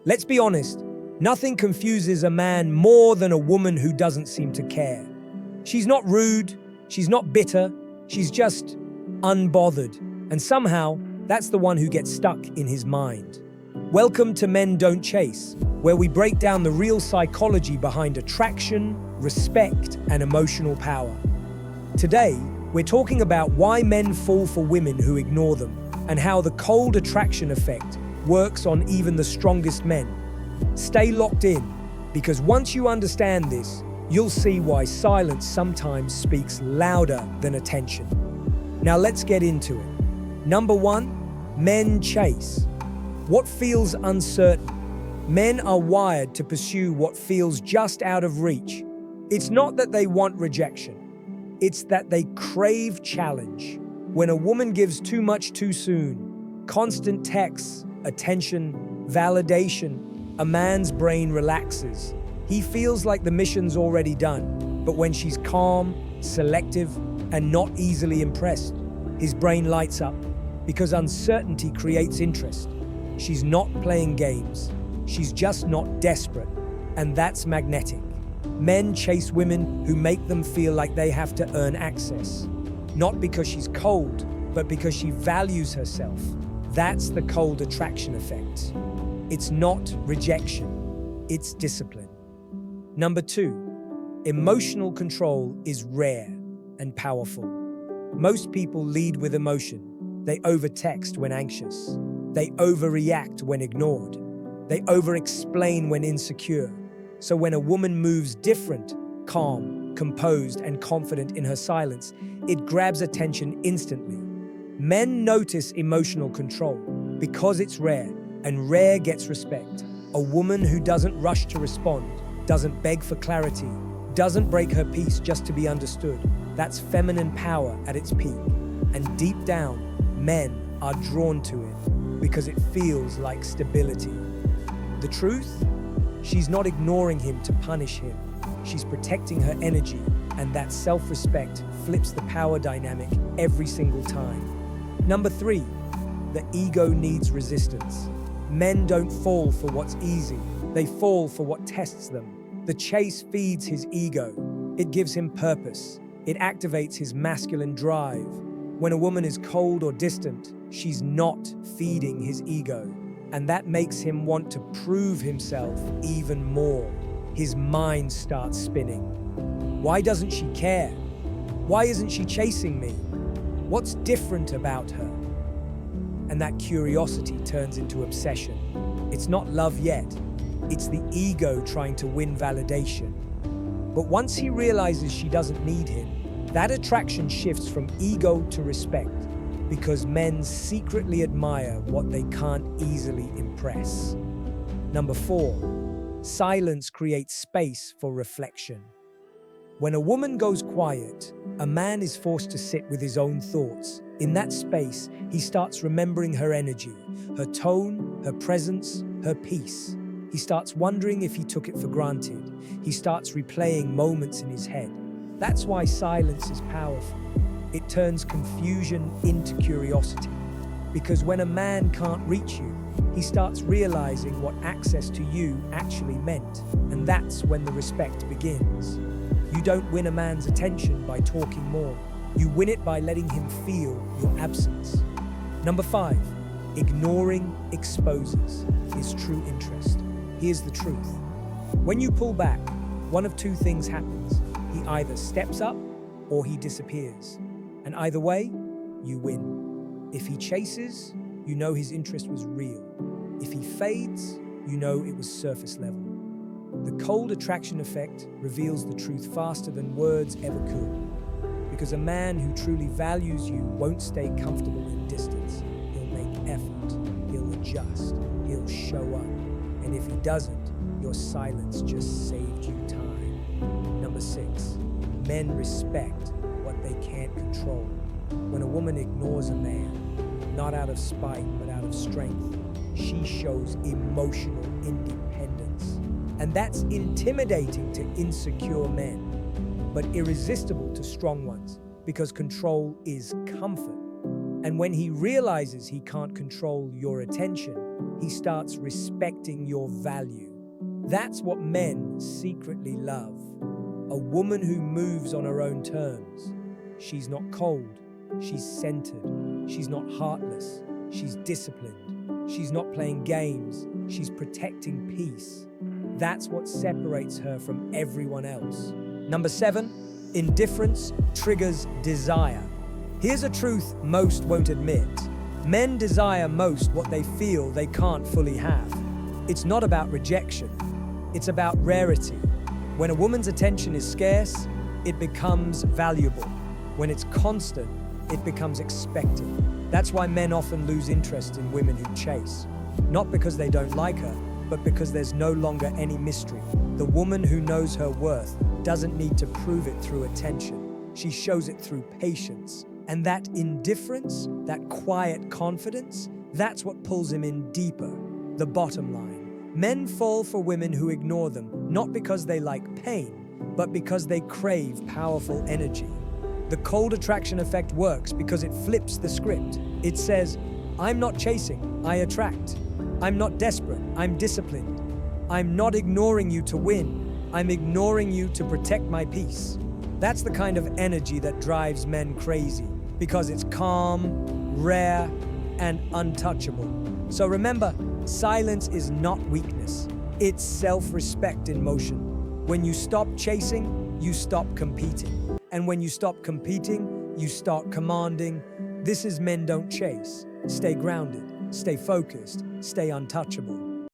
Let's be honest, nothing confuses a man more than a woman who doesn't seem to care. She's not rude, she's not bitter, she's just unbothered. And somehow, that's the one who gets stuck in his mind. Welcome to Men Don't Chase, where we break down the real psychology behind attraction, respect, and emotional power. Today, we're talking about why men fall for women who ignore them, and how the cold attraction effect works on even the strongest men. Stay locked in, because once you understand this, you'll see why silence sometimes speaks louder than attention. Now let's get into it. Number 1, men chase. What feels uncertain? Men are wired to pursue what feels just out of reach. It's not that they want rejection. It's that they crave challenge. When a woman gives too much too soon, constant texts, attention, validation, a man's brain relaxes. He feels like the mission's already done. But when she's calm, selective, and not easily impressed, his brain lights up because uncertainty creates interest. She's not playing games. She's just not desperate. And that's magnetic. Men chase women who make them feel like they have to earn access. Not because she's cold, but because she values herself. That's the cold attraction effect. It's not rejection, it's discipline. Number 2, emotional control is rare and powerful. Most people lead with emotion. They overtext when anxious. They overreact when ignored. They over-explain when insecure. So when a woman moves different, calm, composed, and confident in her silence, it grabs attention instantly. Men notice emotional control because it's rare, and rare gets respect. A woman who doesn't rush to respond, doesn't beg for clarity, doesn't break her peace just to be understood. That's feminine power at its peak. And deep down, men are drawn to it because it feels like stability. The truth? She's not ignoring him to punish him. She's protecting her energy, and that self-respect flips the power dynamic every single time. Number 3, the ego needs resistance. Men don't fall for what's easy. They fall for what tests them. The chase feeds his ego. It gives him purpose. It activates his masculine drive. When a woman is cold or distant, she's not feeding his ego. And that makes him want to prove himself even more. His mind starts spinning. Why doesn't she care? Why isn't she chasing me? What's different about her? And that curiosity turns into obsession. It's not love yet. It's the ego trying to win validation. But once he realizes she doesn't need him, that attraction shifts from ego to respect, because men secretly admire what they can't easily impress. Number 4, silence creates space for reflection. When a woman goes quiet, a man is forced to sit with his own thoughts. In that space, he starts remembering her energy, her tone, her presence, her peace. He starts wondering if he took it for granted. He starts replaying moments in his head. That's why silence is powerful. It turns confusion into curiosity. Because when a man can't reach you, he starts realizing what access to you actually meant. And that's when the respect begins. You don't win a man's attention by talking more. You win it by letting him feel your absence. Number 5, ignoring exposes his true interest. Here's the truth. When you pull back, one of 2 things happens. He either steps up or he disappears. And either way, you win. If he chases, you know his interest was real. If he fades, you know it was surface level. The cold attraction effect reveals the truth faster than words ever could. Because a man who truly values you won't stay comfortable in distance. He'll make effort, he'll adjust, he'll show up. And if he doesn't, your silence just saved you time. Number 6, men respect what they can't control. When a woman ignores a man, not out of spite, but out of strength, she shows emotional independence. And that's intimidating to insecure men, but irresistible to strong ones, because control is comfort. And when he realizes he can't control your attention, he starts respecting your value. That's what men secretly love. A woman who moves on her own terms. She's not cold, she's centered. She's not heartless, she's disciplined. She's not playing games, she's protecting peace. That's what separates her from everyone else. Number 7, indifference triggers desire. Here's a truth most won't admit. Men desire most what they feel they can't fully have. It's not about rejection, it's about rarity. When a woman's attention is scarce, it becomes valuable. When it's constant, it becomes expected. That's why men often lose interest in women who chase. Not because they don't like her, but because there's no longer any mystery. The woman who knows her worth doesn't need to prove it through attention. She shows it through patience. And that indifference, that quiet confidence, that's what pulls him in deeper. The bottom line. Men fall for women who ignore them, not because they like pain, but because they crave powerful energy. The cold attraction effect works because it flips the script. It says, I'm not chasing, I attract. I'm not desperate, I'm disciplined. I'm not ignoring you to win, I'm ignoring you to protect my peace. That's the kind of energy that drives men crazy, because it's calm, rare, and untouchable. So remember, silence is not weakness, it's self-respect in motion. When you stop chasing, you stop competing. And when you stop competing, you start commanding. This is Men Don't Chase. Stay grounded, stay focused, stay untouchable.